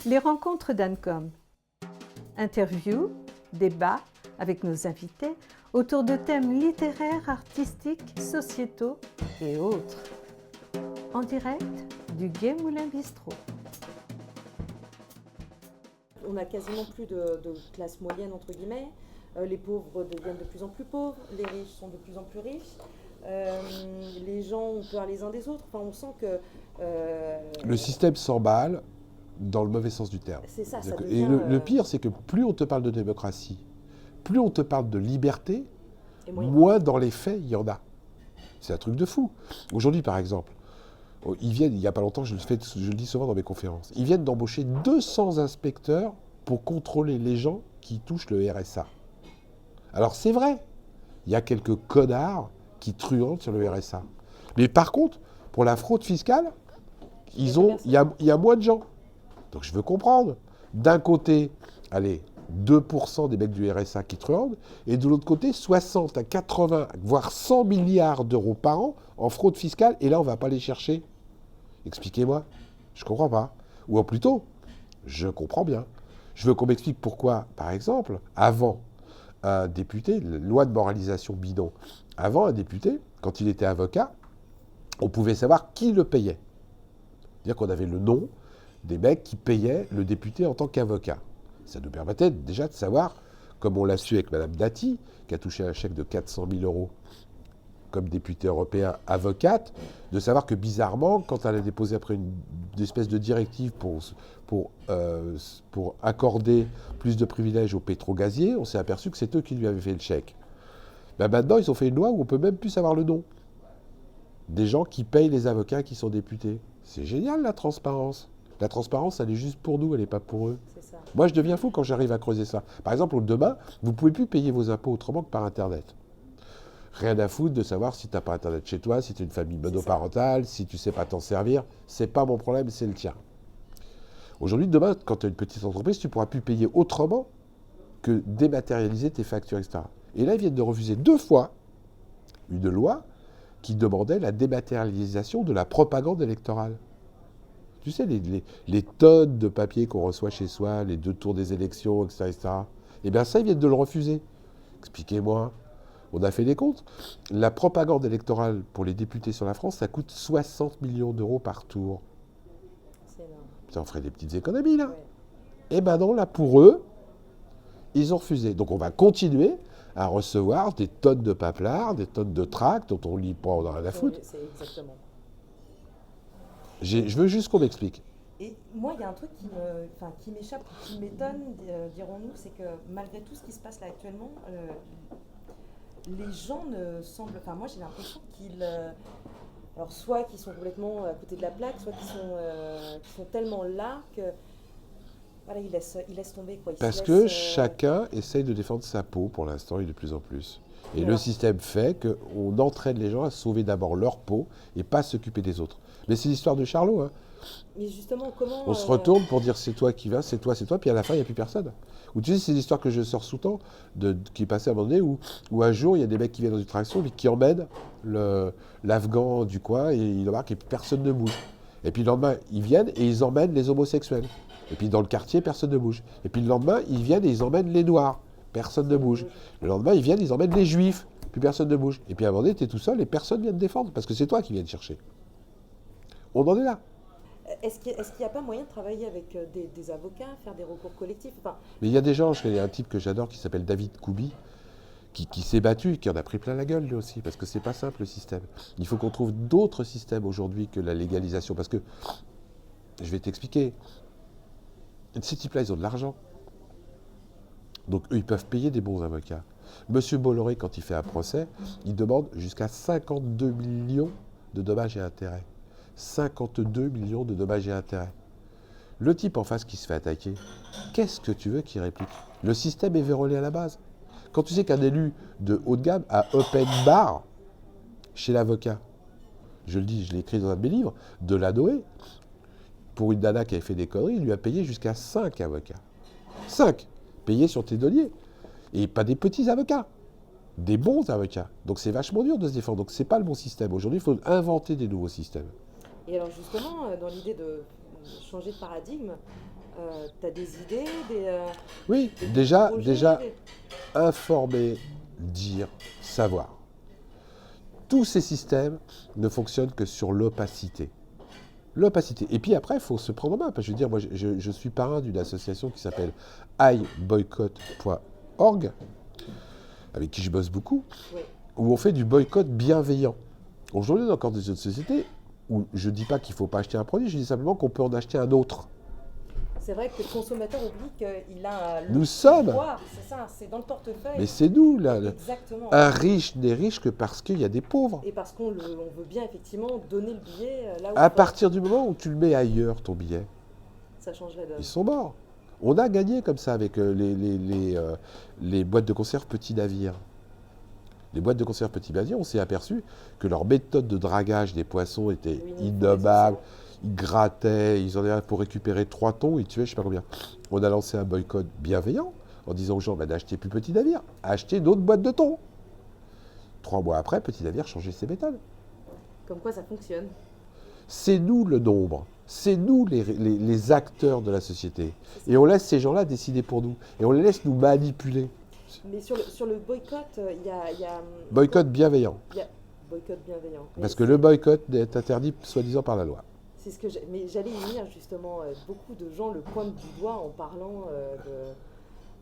Les rencontres d'Ancom. Interviews, débats avec nos invités autour de thèmes littéraires, artistiques, sociétaux et autres. En direct du Gai Moulin Bistrot. On n'a quasiment plus de classe moyenne, entre guillemets. Les pauvres deviennent de plus en plus pauvres, les riches sont de plus en plus riches. Les gens ont peur les uns des autres. Enfin, on sent que... Le système s'emballe dans le mauvais sens du terme. C'est ça, ça Et devient, le pire, c'est que plus on te parle de démocratie, plus on te parle de liberté, et moins dans les faits, il y en a. C'est un truc de fou. Aujourd'hui, par exemple, ils viennent, il n'y a pas longtemps, je le dis souvent dans mes conférences, ils viennent d'embaucher 200 inspecteurs pour contrôler les gens qui touchent le RSA. Alors c'est vrai, il y a quelques connards qui truandent sur le RSA. Mais par contre, pour la fraude fiscale, il y a moins de gens. Donc je veux comprendre. D'un côté, allez, 2% des mecs du RSA qui truandent, et de l'autre côté, 60 à 80, voire 100 milliards d'euros par an en fraude fiscale, et là, on ne va pas les chercher. Expliquez-moi. Je ne comprends pas. Ou plutôt, je comprends bien. Je veux qu'on m'explique pourquoi, par exemple, avant un député, loi de moralisation bidon, avant un député, quand il était avocat, on pouvait savoir qui le payait. C'est-à-dire qu'on avait le nom des mecs qui payaient le député en tant qu'avocat. Ça nous permettait déjà de savoir, comme on l'a su avec Mme Dati, qui a touché un chèque de 400 000 euros comme députée européenne avocate, de savoir que bizarrement, quand elle a déposé après une espèce de directive pour accorder plus de privilèges aux pétrogaziers, on s'est aperçu que c'est eux qui lui avaient fait le chèque. Ben maintenant, ils ont fait une loi où on ne peut même plus savoir le nom des gens qui payent les avocats qui sont députés. C'est génial, la transparence. La transparence, elle est juste pour nous, elle n'est pas pour eux. C'est ça. Moi, je deviens fou quand j'arrive à creuser ça. Par exemple, demain, vous ne pouvez plus payer vos impôts autrement que par Internet. Rien à foutre de savoir si tu n'as pas Internet chez toi, si tu es une famille monoparentale, si tu ne sais pas t'en servir. C'est pas mon problème, c'est le tien. Aujourd'hui, demain, quand tu as une petite entreprise, tu ne pourras plus payer autrement que dématérialiser tes factures, etc. Et là, ils viennent de refuser 2 fois une loi qui demandait la dématérialisation de la propagande électorale. Tu sais, les tonnes de papier qu'on reçoit chez soi, les 2 tours des élections, etc., etc. Eh bien ça, ils viennent de le refuser. Expliquez-moi. On a fait des comptes. La propagande électorale pour les députés sur la France, ça coûte 60 millions d'euros par tour. C'est énorme. Ça en ferait des petites économies, là. Ouais. Eh ben non, là, pour eux, ils ont refusé. Donc on va continuer à recevoir des tonnes de paplards, des tonnes de tracts dont on lit pas, on n'a rien à foutre. C'est exactement. Je veux juste qu'on m'explique. Et moi, il y a un truc qui m'échappe, qui m'étonne, dirons-nous, c'est que malgré tout ce qui se passe là actuellement, les gens ne semblent... Enfin, moi, j'ai l'impression qu'ils... alors, soit qu'ils sont complètement à côté de la plaque, soit qu'ils sont tellement là que... Voilà, ils laissent tomber, quoi. Parce que chacun essaye de défendre sa peau, pour l'instant, et de plus en plus. Et le système fait qu'on entraîne les gens à sauver d'abord leur peau et pas s'occuper des autres. Mais c'est l'histoire de Charlot, hein. Mais justement, comment... On se retourne pour dire c'est toi qui vas, c'est toi, puis à la fin, il n'y a plus personne. Ou tu sais, c'est l'histoire que je sors sous-temps, qui est passée à un moment donné, où un jour, il y a des mecs qui viennent dans une traction, puis qui emmènent l'Afghan du coin, et ils remarquent, et puis personne ne bouge. Et puis le lendemain, ils viennent et ils emmènent les homosexuels. Et puis dans le quartier, personne ne bouge. Et puis le lendemain, ils viennent et ils emmènent les noirs. Personne ne bouge. Le lendemain, ils viennent, ils emmènent les juifs. Puis personne ne bouge. Et puis à un moment donné, tu es tout seul et personne vient te défendre, parce que c'est toi qui viens te chercher. On en est là. Est-ce qu'il n'y a pas moyen de travailler avec des avocats, faire des recours collectifs? Enfin, Mais il y a des gens, je connais un type que j'adore qui s'appelle David Koubi, qui s'est battu, qui en a pris plein la gueule lui aussi, parce que c'est pas simple le système. Il faut qu'on trouve d'autres systèmes aujourd'hui que la légalisation, parce que, je vais t'expliquer, ces types-là, ils ont de l'argent. Donc eux, ils peuvent payer des bons avocats. Monsieur Bolloré, quand il fait un procès, il demande jusqu'à 52 millions de dommages et intérêts. 52 millions de dommages et intérêts. Le type en face qui se fait attaquer, qu'est-ce que tu veux qu'il réplique? Le système est vérolé à la base. Quand tu sais qu'un élu de haut de gamme a open bar chez l'avocat, je le dis, je l'ai écrit dans un de mes livres, de la Noé, pour une nana qui avait fait des conneries, il lui a payé jusqu'à 5 avocats. 5 payés sur tes deniers. Et pas des petits avocats, des bons avocats. Donc c'est vachement dur de se défendre. Donc c'est pas le bon système. Aujourd'hui, il faut inventer des nouveaux systèmes. et alors justement, dans l'idée de changer de paradigme, Tu as des idées, Oui, des déjà, projets, déjà informer, dire, savoir. Tous ces systèmes ne fonctionnent que sur l'opacité. L'opacité. Et puis après, il faut se prendre en main. Parce que je veux dire, moi, je suis parrain d'une association qui s'appelle iboycott.org, avec qui je bosse beaucoup, Oui. où on fait du boycott bienveillant. Aujourd'hui, on a encore des autres sociétés où je ne dis pas qu'il ne faut pas acheter un produit, je dis simplement qu'on peut en acheter un autre. C'est vrai que le consommateur oublie qu'il a le Nous sommes. pouvoir, c'est ça, c'est dans le portefeuille. Mais c'est nous, là. Exactement. Un riche n'est riche que parce qu'il y a des pauvres. Et parce qu'on veut bien effectivement donner le billet là où À partir du moment où tu le mets ailleurs, ton billet, ça change la donne. ils sont morts. On a gagné comme ça avec les boîtes de conserve Petit Navire. Les boîtes de conserve Petit Navire, on s'est aperçu que leur méthode de dragage des poissons était Oui, innommable. Ils grattaient, ils en avaient pour récupérer 3 tons, ils tuaient je ne sais pas combien. On a lancé un boycott bienveillant en disant aux gens n'achetez plus Petit Navire, achetez d'autres boîtes de thon. 3 mois après, Petit Navire changeait ses méthodes. Comme quoi ça fonctionne. C'est nous le nombre, c'est nous les acteurs de la société. Et on laisse ces gens-là décider pour nous. Et on les laisse nous manipuler. Mais sur le boycott, il y a Boycott bienveillant. boycott bienveillant. Parce que le boycott est interdit soi-disant par la loi. C'est ce que mais j'allais y venir justement. Beaucoup de gens le pointent du doigt en parlant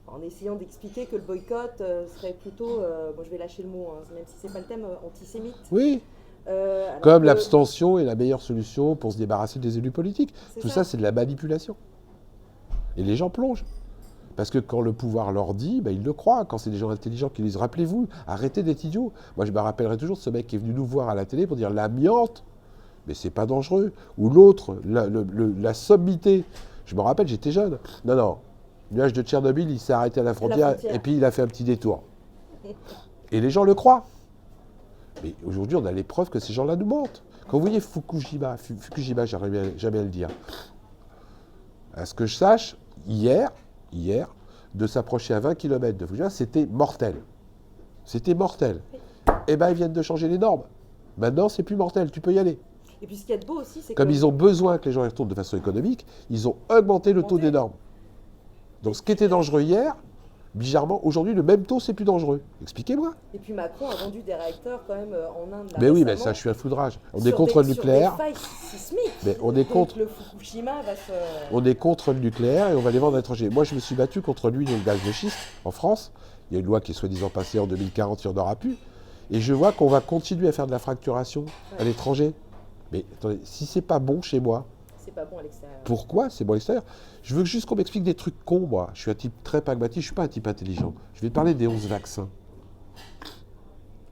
en essayant d'expliquer que le boycott serait plutôt, bon je vais lâcher le mot, hein, même si c'est pas le thème, antisémite. Oui. Alors Comme que- l'abstention est la meilleure solution pour se débarrasser des élus politiques. C'est Tout ça. ça, c'est de la manipulation. Et les gens plongent. Parce que quand le pouvoir leur dit, ils le croient. Quand c'est des gens intelligents qui disent, rappelez-vous, arrêtez d'être idiots. Moi, je me rappellerai toujours de ce mec qui est venu nous voir à la télé pour dire l'amiante, mais c'est pas dangereux. Ou l'autre, la sommité. Je me rappelle, j'étais jeune. Non. Le nuage de Tchernobyl, il s'est arrêté à la frontière et puis il a fait un petit détour. Et les gens le croient. Mais aujourd'hui, on a les preuves que ces gens-là nous mentent. Quand vous voyez Fukushima, j'arrive jamais à le dire. À ce que je sache, hier, de s'approcher à 20 km de Fukushima, c'était mortel. C'était mortel. Eh bien, ils viennent de changer les normes. Maintenant, c'est plus mortel, tu peux y aller. Et puis ce qu'il y a de beau aussi, c'est Comme que ils ont besoin que les gens y retournent de façon économique, ils ont augmenté le taux des normes. Donc ce qui était dangereux hier, bizarrement, aujourd'hui, le même taux, c'est plus dangereux. Expliquez-moi. Et puis Macron a vendu des réacteurs quand même en Inde. Là, Mais oui, mais récemment, ça, je suis un foudrage. On est sur contre le sur nucléaire. des failles sismiques. Mais on est Donc, contre. le Fukushima va se. On est contre le nucléaire et on va les vendre à l'étranger. Moi, je me suis battu contre l'huile et le gaz de schiste en France. Il y a une loi qui est soi-disant passée en 2040, il n'y en aura plus. Et je vois qu'on va continuer à faire de la fracturation à l'étranger. Mais attendez, si c'est pas bon chez moi, C'est pas bon à l'extérieur. pourquoi c'est bon à l'extérieur? Je veux juste qu'on m'explique des trucs cons, moi. Je suis un type très pragmatique, je ne suis pas un type intelligent. Je vais te parler des 11 vaccins.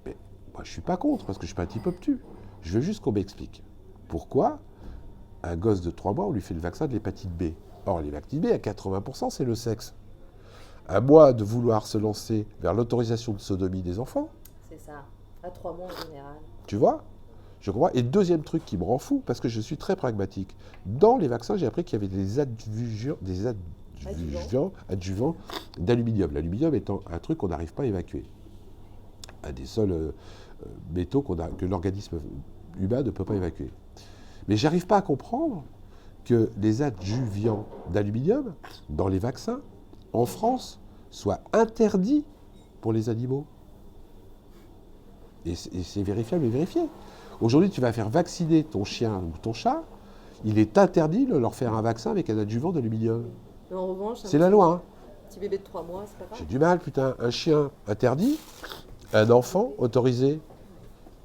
Mais moi, je ne suis pas contre, parce que je ne suis pas un type obtus. Je veux juste qu'on m'explique pourquoi un gosse de 3 mois, on lui fait le vaccin de l'hépatite B. Or, l'hépatite B, à 80%, c'est le sexe. À moi de vouloir se lancer vers l'autorisation de sodomie des enfants, C'est ça. À 3 mois en général. tu vois? Je comprends. Et deuxième truc qui me rend fou, parce que je suis très pragmatique. Dans les vaccins, j'ai appris qu'il y avait des adjuvants d'aluminium. L'aluminium étant un truc qu'on n'arrive pas à évacuer. Un des seuls métaux que l'organisme humain ne peut pas évacuer. Mais j'arrive pas à comprendre que les adjuvants d'aluminium dans les vaccins, en France, soient interdits pour les animaux. Et c'est vérifiable et vérifié. Aujourd'hui, tu vas faire vacciner ton chien ou ton chat, il est interdit de leur faire un vaccin avec un adjuvant d'aluminium. Mais en revanche, C'est la loi, hein. Petit bébé de 3 mois, c'est pas grave. J'ai du mal, putain. Un chien interdit, un enfant autorisé.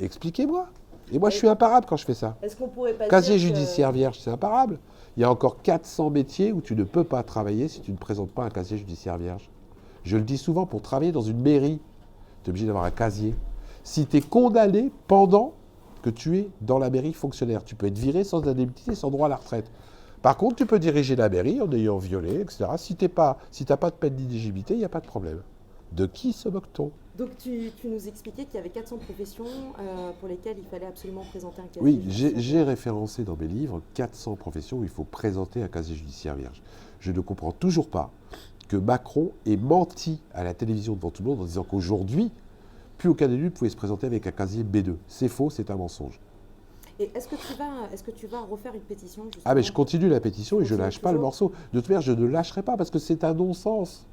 Expliquez-moi. Et moi, je suis imparable quand je fais ça. Est-ce qu'on pourrait pas Casier dire que- judiciaire vierge, c'est imparable. Il y a encore 400 métiers où tu ne peux pas travailler si tu ne présentes pas un casier judiciaire vierge. Je le dis souvent, pour travailler dans une mairie, tu es obligé d'avoir un casier. Si tu es condamné pendant que tu es dans la mairie fonctionnaire, tu peux être viré sans indemnité, sans droit à la retraite. Par contre, tu peux diriger la mairie en ayant violé, etc. Si tu n'as pas de peine d'inéligibilité, il n'y a pas de problème. De qui se moque-t-on? Donc tu nous expliquais qu'il y avait 400 professions pour lesquelles il fallait absolument présenter un casier. Oui, judiciaire. j'ai référencé dans mes livres 400 professions où il faut présenter un casier judiciaire vierge. Je ne comprends toujours pas que Macron ait menti à la télévision devant tout le monde en disant qu'aujourd'hui, plus aucun élu ne pouvait se présenter avec un casier B2. C'est faux, c'est un mensonge. Et est-ce que tu vas refaire une pétition justement? Ah mais je continue la pétition et je Continue lâche pas le toujours. morceau. De toute manière, je ne lâcherai pas parce que c'est un non-sens.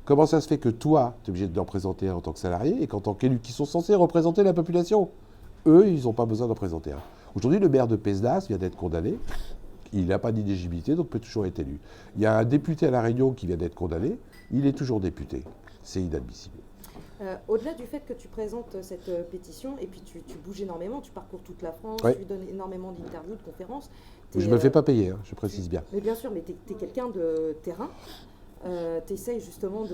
Comment ça se fait que toi, tu es obligé d'en présenter un en tant que salarié et qu'en tant qu'élu, qui sont censés représenter la population, eux, ils n'ont pas besoin d'en présenter un. Aujourd'hui, le maire de Pesdas vient d'être condamné. Il n'a pas d'inéligibilité, donc peut toujours être élu. Il y a un député à La Réunion qui vient d'être condamné. Il est toujours député. C'est inadmissible. Au-delà du fait que tu présentes cette pétition, et puis tu bouges énormément, tu parcours toute la France, Ouais. tu donnes énormément d'interviews, de conférences. Je ne me le fais pas payer, hein, je précise bien. Mais bien sûr, mais tu es quelqu'un de terrain. Tu essayes justement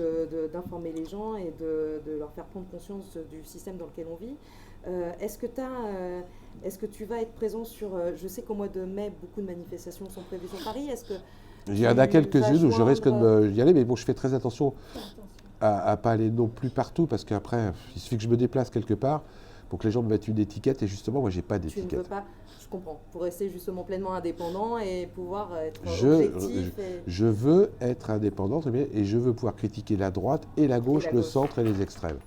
d'informer les gens et de leur faire prendre conscience du système dans lequel on vit. Est-ce que tu vas être présent sur... je sais qu'au mois de mai, beaucoup de manifestations sont prévues sur Paris. Est-ce que Il y en a tu quelques-unes vas où je risque joindre- d'y aller, mais bon, je fais très attention à ne pas aller non plus partout, parce qu'après, il suffit que je me déplace quelque part pour que les gens me mettent une étiquette, et justement, moi, j'ai pas Tu ne veux d'étiquette. pas, je comprends, pour rester justement pleinement indépendant et pouvoir être Je objectif. Et... je veux être indépendant, très bien, et je veux pouvoir critiquer la droite et la gauche, la le gauche. centre et les extrêmes.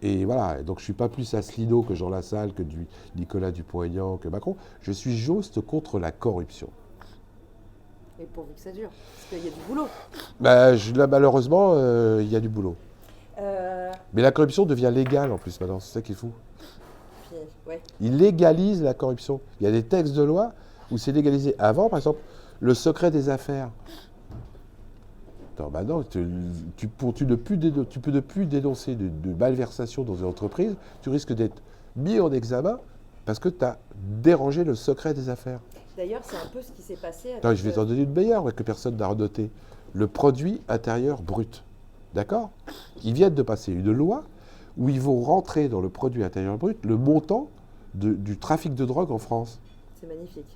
Et voilà, donc je ne suis pas plus Asselineau que Jean Lassalle, que du Nicolas Dupont-Aignan, que Macron. Je suis juste contre la corruption. Et pourvu que ça dure, parce qu'il y a du boulot. Bah, là, malheureusement, il y a du boulot. Euh, Mais la corruption devient légale en plus maintenant, c'est ça qui est fou. puis, ouais. Il légalise la corruption. Il y a des textes de loi où c'est légalisé. Avant, par exemple, le secret des affaires. Non, bah non, tu ne peux plus dénoncer de malversation dans une entreprise, tu risques d'être mis en examen parce que tu as dérangé le secret des affaires. D'ailleurs, c'est un peu ce qui s'est passé avec... Attends, je vais t'en donner une meilleure que personne n'a noté. Le produit intérieur brut. D'accord? Ils viennent de passer une loi où ils vont rentrer dans le produit intérieur brut le montant du trafic de drogue en France. C'est magnifique.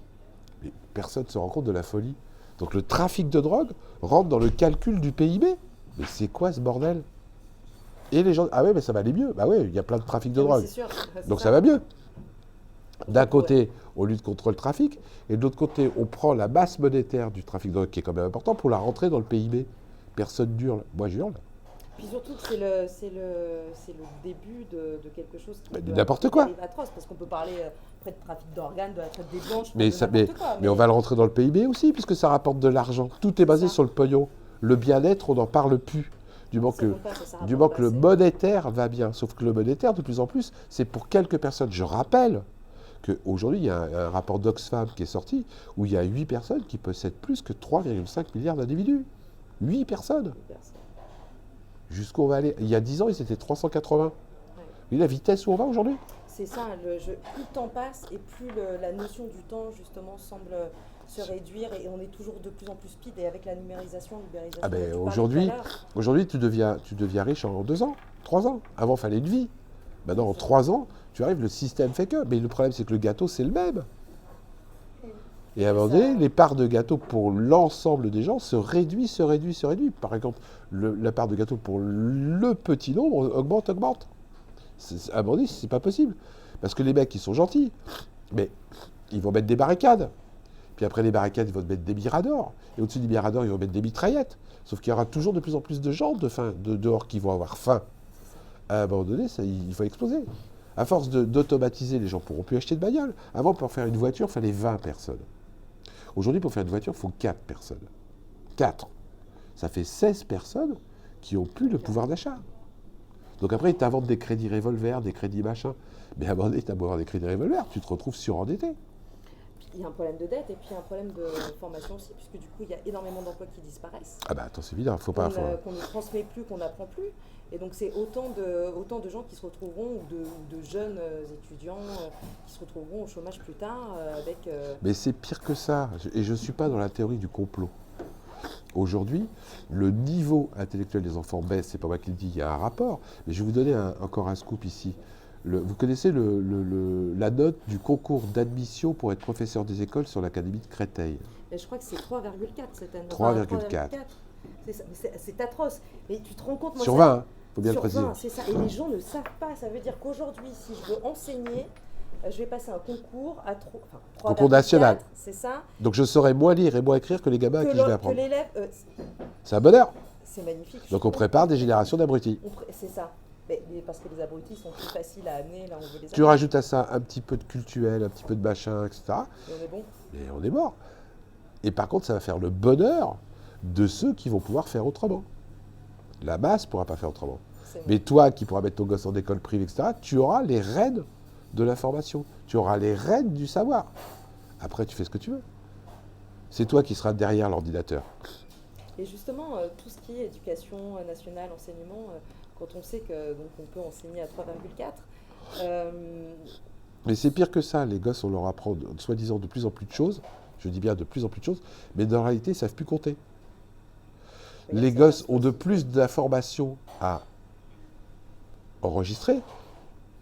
Mais personne ne se rend compte de la folie. Donc le trafic de drogue rentre dans le calcul du PIB. Mais c'est quoi ce bordel? Et les gens... Ah ouais, mais ça va aller mieux. Bah ouais, il y a plein de trafic de Ah oui, drogue. c'est sûr, c'est Donc ça va mieux. D'un côté, on lutte contre le trafic, et de l'autre côté, on prend la masse monétaire du trafic de drogue, qui est quand même important, pour la rentrer dans le PIB. Personne hurle. Moi, j'hurle. Puis surtout que c'est le début de quelque chose qui Mais peut n'importe quoi. arriver atroce, parce qu'on peut parler après de trafic d'organes, de la traite des blanches, Mais, de ça, n'importe quoi, mais on va le rentrer dans le PIB aussi, puisque ça rapporte de l'argent. Tout est basé Ça. sur le pognon. Le bien-être, on n'en parle plus. Du moment C'est que, pour ça que ça du rapporte moment que pas le assez. monétaire va bien. Sauf que le monétaire, de plus en plus, c'est pour quelques personnes. Je rappelle qu'aujourd'hui, il y a un rapport d'Oxfam qui est sorti, où il y a 8 personnes qui possèdent plus que 3,5 milliards d'individus. 8 personnes. Jusqu'où on va aller? Il y a 10 ans, ils étaient 380. Ouais. Oui, la vitesse où on va aujourd'hui? C'est ça, plus le temps passe et plus la notion du temps justement semble se réduire et on est toujours de plus en plus speed et avec la numérisation, l'ubérisation. Ah ben, dont tu parlais aujourd'hui, tout à l'heure. Aujourd'hui, tu deviens riche en 2 ans, 3 ans. Avant, il fallait une vie. Maintenant, en 3 ans, tu arrives, le système fait que. Mais le problème, c'est que le gâteau, c'est le même. Et à un moment donné, les parts de gâteau pour l'ensemble des gens se réduit. Par exemple, la part de gâteau pour le petit nombre augmente. À un moment donné, c'est pas possible. Parce que les mecs, ils sont gentils. Mais ils vont mettre des barricades. Puis après les barricades, ils vont mettre des miradors. Et au-dessus des miradors, ils vont mettre des mitraillettes. Sauf qu'il y aura toujours de plus en plus de gens dehors qui vont avoir faim. À un moment donné, il faut exploser. À force d'automatiser, les gens ne pourront plus acheter de bagnole. Avant, pour faire une voiture, il fallait 20 personnes. Aujourd'hui, pour faire une voiture, il faut 4 personnes. 4. Ça fait 16 personnes qui n'ont plus le pouvoir d'achat. Donc après, ils t'inventent des crédits revolver, des crédits machin. Mais à un moment donné, tu as beau avoir des crédits revolver, tu te retrouves surendetté. Il y a un problème de dette et puis un problème de formation aussi, puisque du coup, il y a énormément d'emplois qui disparaissent. Ah bah attends, c'est évident, faut pas... Qu'on ne transmet plus, qu'on n'apprend plus. Et donc c'est autant de gens qui se retrouveront, ou de jeunes étudiants qui se retrouveront au chômage plus tard avec... Mais c'est pire que ça. Et je ne suis pas dans la théorie du complot. Aujourd'hui, le niveau intellectuel des enfants baisse. C'est pas moi qui le dis, il y a un rapport. Mais je vais vous donner encore un scoop ici. Vous connaissez la note du concours d'admission pour être professeur des écoles sur l'Académie de Créteil? Et je crois que c'est 3,4 cette année. 3,4. C'est atroce. Mais tu te rends compte... Moi, Sur 20, il faut bien le sur préciser. 20, c'est ça. Et les gens ne savent pas. Ça veut dire qu'aujourd'hui, si je veux enseigner, je vais passer un concours à 3,4. Concours national. C'est ça. Donc je saurais moins lire et moins écrire que les gamins à qui je vais Que apprendre. l'élève... C'est un bonheur. c'est magnifique. Donc on prépare des générations d'abrutis. C'est ça. Parce que les abrutis sont plus faciles à amener là où on veut les Tu amener. rajoutes à ça un petit peu de cultuel, un petit peu de machin, etc. Et on est bon. Et on est mort. Et par contre, ça va faire le bonheur de ceux qui vont pouvoir faire autrement. La masse ne pourra pas faire autrement. C'est Mais toi qui pourras mettre ton gosse en école privée, etc., tu auras les rênes de l'information. Tu auras les rênes du savoir. Après, tu fais ce que tu veux. C'est toi qui seras derrière l'ordinateur. Et justement, tout ce qui est éducation nationale, enseignement, quand on sait que donc on peut enseigner à 3,4, Mais c'est pire que ça. Les gosses, on leur apprend, soi-disant, de plus en plus de choses. Je dis bien de plus en plus de choses. Mais dans la réalité, ils ne savent plus compter. Les gosses ont de plus d'informations à enregistrer,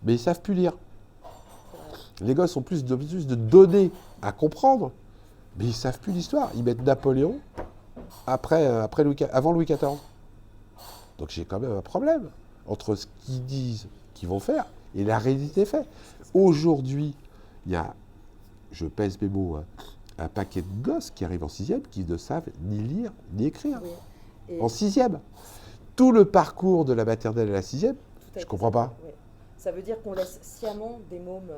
mais ils ne savent plus lire. Les gosses ont plus de données à comprendre, mais ils ne savent plus l'histoire. Ils mettent Napoléon avant Louis XIV. Donc j'ai quand même un problème entre ce qu'ils disent qu'ils vont faire et la réalité des faits. Aujourd'hui, il y a, je pèse mes mots, hein, un paquet de gosses qui arrivent en 6e qui ne savent ni lire ni écrire. oui. Et En 6e. Tout le parcours de la maternelle à la 6e, tout a je été comprends pas. oui. Ça veut dire qu'on laisse sciemment des mômes.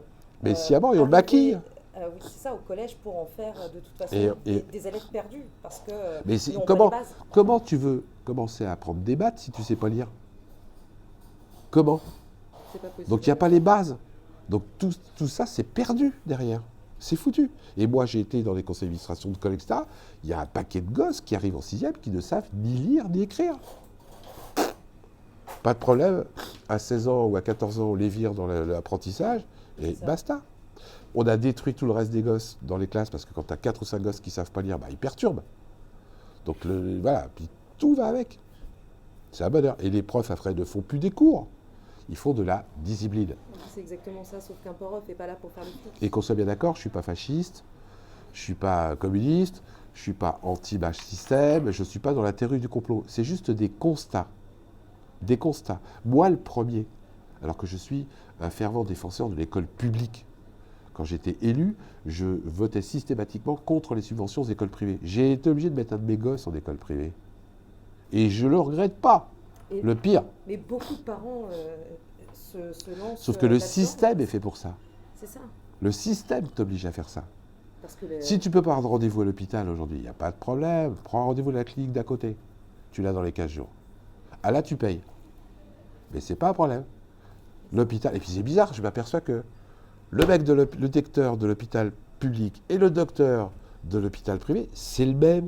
Mais sciemment, et on le arriver, maquille. oui, c'est ça, au collège pour en faire de toute façon Et- des élèves perdus. Parce que Mais ils n'ont comment, pas les bases. comment tu veux commencer à apprendre des maths si tu ne sais pas lire? Comment? C'est pas possible. Donc il n'y a pas les bases. Donc tout ça, c'est perdu derrière. C'est foutu. Et moi, j'ai été dans les conseils d'administration de l'école, etc. Il y a un paquet de gosses qui arrivent en 6e qui ne savent ni lire ni écrire. Pas de problème. À 16 ans ou à 14 ans, on les vire dans l'apprentissage et C'est ça. basta. On a détruit tout le reste des gosses dans les classes parce que quand tu as 4 ou 5 gosses qui ne savent pas lire, bah, ils perturbent. Donc voilà, puis tout va avec. C'est un bonheur. Et les profs, après, ne font plus des cours. Ils font de la discipline. C'est exactement ça, sauf qu'un prof n'est pas là pour faire le flic. Et qu'on soit bien d'accord, je ne suis pas fasciste, je ne suis pas communiste, je ne suis pas anti-bâche système, je ne suis pas dans la théorie du complot. C'est juste des constats. Des constats. Moi, le premier, alors que je suis un fervent défenseur de l'école publique. Quand j'étais élu, je votais systématiquement contre les subventions aux écoles privées. J'ai été obligé de mettre un de mes gosses en école privée. Et je ne le regrette pas. Et- Le pire. Mais beaucoup de parents se lancent. Sauf que le là-dedans. système est fait pour ça. C'est ça. Le système t'oblige à faire ça. Parce que Si tu ne peux pas avoir de rendez-vous à l'hôpital aujourd'hui, il n'y a pas de problème. Prends un rendez-vous à la clinique d'à côté. Tu l'as dans les 15 jours. Ah là, tu payes. Mais c'est pas un problème. L'hôpital. Et puis c'est bizarre, je m'aperçois que le mec le docteur de l'hôpital public et le docteur de l'hôpital privé, c'est le même.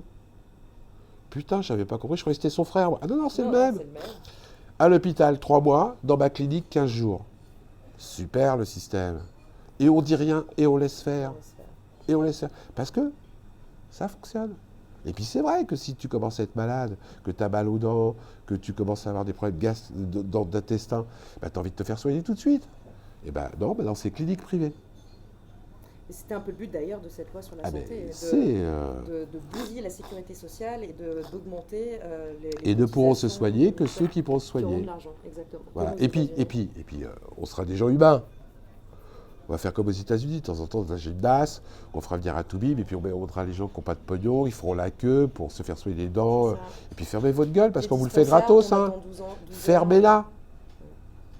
Putain, j'avais pas compris, je croyais que c'était son frère. Ah non, non, c'est le même. C'est le même. À l'hôpital, 3 mois, dans ma clinique, 15 jours. Super le système. Et on dit rien, et on laisse faire. On laisse faire. Et on laisse faire. Parce que ça fonctionne. Et puis c'est vrai que si tu commences à être malade, que tu as mal aux dents, que tu commences à avoir des problèmes d'intestin, bah, tu as envie de te faire soigner tout de suite. Et ben non, dans ces cliniques privées. Et c'était un peu le but d'ailleurs de cette loi sur la Ah santé, ben, de, c'est... de bousiller la sécurité sociale et d'augmenter les Et ne pourront se cotisations soigner que des ceux qui pourront se qui auront soigner. de l'argent, exactement. Voilà. Comme aux Et puis, États-Unis. on sera des gens humains. On va faire comme aux États-Unis, de temps en temps, dans un gymnase, on fera venir un toubib, et puis on montrera les gens qui n'ont pas de pognon, ils feront la queue pour se faire soigner les dents. C'est ça. Et puis fermez votre gueule, parce Les qu'on vous le fait dispensaires, gratos. on Hein. attend 12 ans. Fermez-la.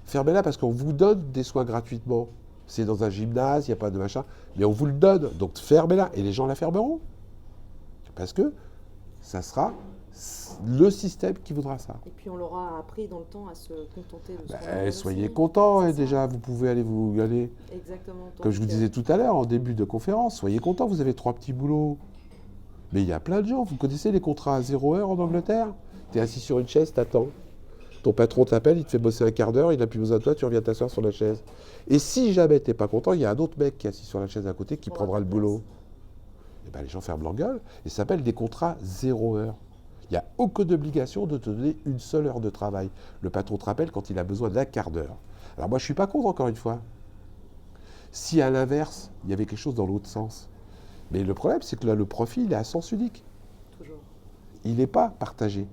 Fermez-la, parce qu'on vous donne des soins gratuitement. C'est dans un gymnase, il n'y a pas de machin, mais on vous le donne. Donc fermez-la, et les gens la fermeront. Parce que ça sera le système qui voudra ça. Et puis on leur a appris dans le temps à se contenter de ce qu'on Ben, veut soyez aussi. contents, C'est hein, ça. déjà, vous pouvez aller vous aller. Exactement. Comme je vous disais tout à l'heure, en début de conférence, soyez contents, vous avez 3 petits boulots. Mais il y a plein de gens, vous connaissez les contrats à 0 heure en Angleterre? Tu es assis sur une chaise, t'attends. Ton patron t'appelle, il te fait bosser un quart d'heure, il n'a plus besoin de toi, tu reviens t'asseoir sur la chaise. Et si jamais tu n'es pas content, il y a un autre mec qui est assis sur la chaise à côté qui prendra le boulot. Et ben, les gens ferment leur gueule, et ça s'appelle des contrats 0 heure. Il n'y a aucune obligation de te donner une seule heure de travail. Le patron te rappelle quand il a besoin d'un quart d'heure. Alors moi, je ne suis pas contre, encore une fois. Si à l'inverse, il y avait quelque chose dans l'autre sens. Mais le problème, c'est que là, le profit, il est à sens unique. Toujours. Il n'est pas partagé.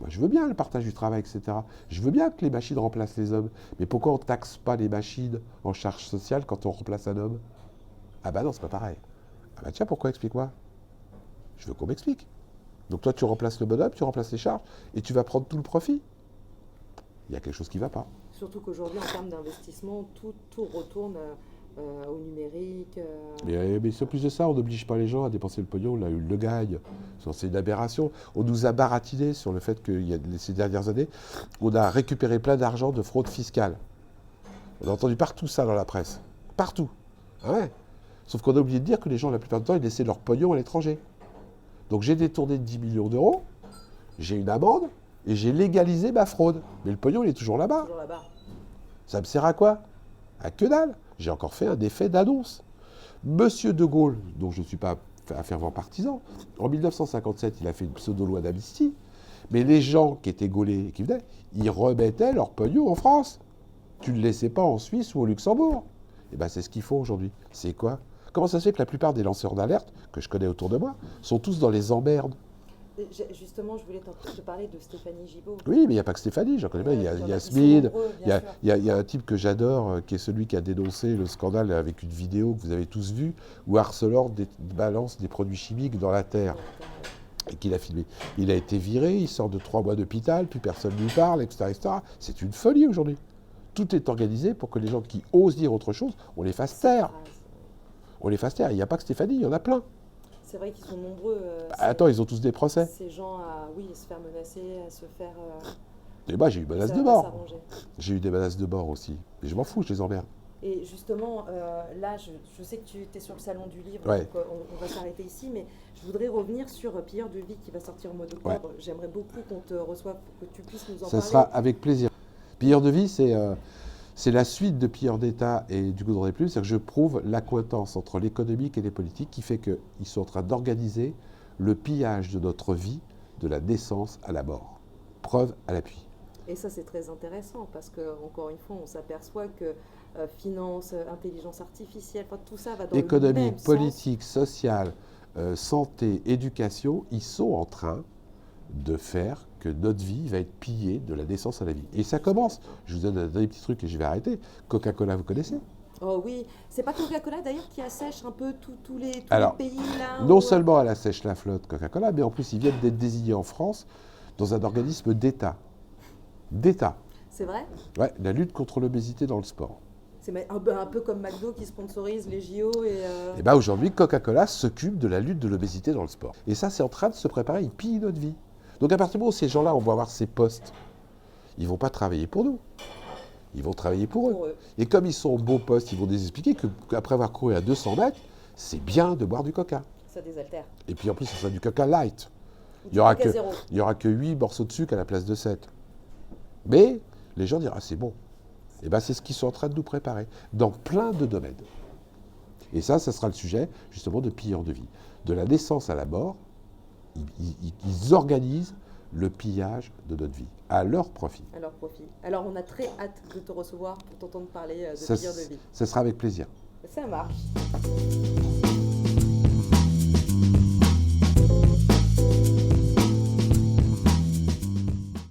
Moi, je veux bien le partage du travail, etc. Je veux bien que les machines remplacent les hommes. Mais pourquoi on ne taxe pas les machines en charge sociale quand on remplace un homme? Ah bah non, c'est pas pareil. Ah bah tiens, pourquoi? Explique-moi. Je veux qu'on m'explique. Donc toi, tu remplaces le bonhomme, tu remplaces les charges, et tu vas prendre tout le profit. Il y a quelque chose qui ne va pas. Surtout qu'aujourd'hui, en termes d'investissement, tout retourne au numérique. Mais en plus de ça, on n'oblige pas les gens à dépenser le pognon, là, ils le gagnent. C'est une aberration. On nous a baratiné sur le fait que ces dernières années, on a récupéré plein d'argent de fraude fiscale. On a entendu partout ça dans la presse. Partout. Ah ouais. Sauf qu'on a oublié de dire que les gens, la plupart du temps, ils laissaient leur pognon à l'étranger. Donc j'ai détourné 10 millions d'euros, j'ai une amende, et j'ai légalisé ma fraude. Mais le pognon, il est toujours là-bas. Toujours là-bas. Ça me sert à quoi? À que dalle. J'ai encore fait un effet d'annonce. Monsieur de Gaulle, dont je ne suis pas un fervent partisan, en 1957, il a fait une pseudo-loi d'amnistie, mais les gens qui étaient gaulés et qui venaient, ils remettaient leur pognon en France. Tu ne le laissais pas en Suisse ou au Luxembourg. Et bien, c'est ce qu'il faut aujourd'hui. C'est quoi? Comment ça se fait que la plupart des lanceurs d'alerte, que je connais autour de moi, sont tous dans les emmerdes? Justement, je voulais te parler de Stéphanie Gibaud. Oui, mais il n'y a pas que Stéphanie, j'en connais bien. Il y a Yasmine, il y a un type que j'adore, qui est celui qui a dénoncé le scandale avec une vidéo que vous avez tous vue, où Arcelor balance des produits chimiques dans la terre, et qu'il a filmé. Il a été viré, il sort de 3 mois d'hôpital, plus personne ne lui parle, etc., etc. C'est une folie aujourd'hui. Tout est organisé pour que les gens qui osent dire autre chose, on les fasse taire. On les fasse taire. Il n'y a pas que Stéphanie, il y en a plein. C'est vrai qu'ils sont nombreux. Attends, ils ont tous des procès. Ces gens à se faire menacer, à se faire. Et moi, j'ai eu menace de mort. J'ai eu des menaces de mort aussi. Et je m'en fous, je les emmerde. Et justement, là, je sais que tu étais sur le salon du livre, ouais. Donc on va s'arrêter ici, mais je voudrais revenir sur Pilleurs de vie qui va sortir au mois d'octobre. Ouais. J'aimerais beaucoup qu'on te reçoive pour que tu puisses nous en parler. Ça sera avec plaisir. Pilleurs de vie, c'est la suite de Pilleurs d'État et du Goudron des Plumes, c'est que je prouve l'accointance entre l'économique et les politiques qui fait qu'ils sont en train d'organiser le pillage de notre vie, de la naissance à la mort. Preuve à l'appui. Et ça, c'est très intéressant parce qu'encore une fois, on s'aperçoit que finance, intelligence artificielle, tout ça va dans économie, le même politique, sens. sociale, santé, éducation, ils sont en train de faire que notre vie va être pillée de la naissance à la vie. Et ça commence. Je vous donne un dernier petit truc et je vais arrêter. Coca-Cola, vous connaissez? Oh oui, c'est pas Coca-Cola d'ailleurs qui assèche un peu tous les pays là. Non seulement elle assèche la flotte Coca-Cola, mais en plus ils viennent d'être désignés en France dans un organisme d'État. D'État. C'est vrai? Ouais, la lutte contre l'obésité dans le sport. C'est un peu comme McDo qui sponsorise les JO et. Et bien aujourd'hui, Coca-Cola s'occupe de la lutte de l'obésité dans le sport. Et ça, c'est en train de se préparer, ils pillent notre vie. Donc à partir du moment où ces gens-là, on va avoir ces postes, ils ne vont pas travailler pour nous. Ils vont travailler pour eux. Et comme ils sont au bon poste, ils vont nous expliquer qu'après avoir couru à 200 mètres, c'est bien de boire du coca. Ça désaltère. Et puis en plus, ça sera du coca light. Il n'y aura que 8 morceaux de sucre à la place de 7. Mais les gens diront, ah, c'est bon. Et bien c'est ce qu'ils sont en train de nous préparer, dans plein de domaines. Et ça sera le sujet, justement, de Pilleurs de vie. De la naissance à la mort, ils organisent le pillage de notre vie, à leur profit. À leur profit. Alors, on a très hâte de te recevoir pour t'entendre parler de Pilleurs de vie. Ça sera avec plaisir. Ça marche.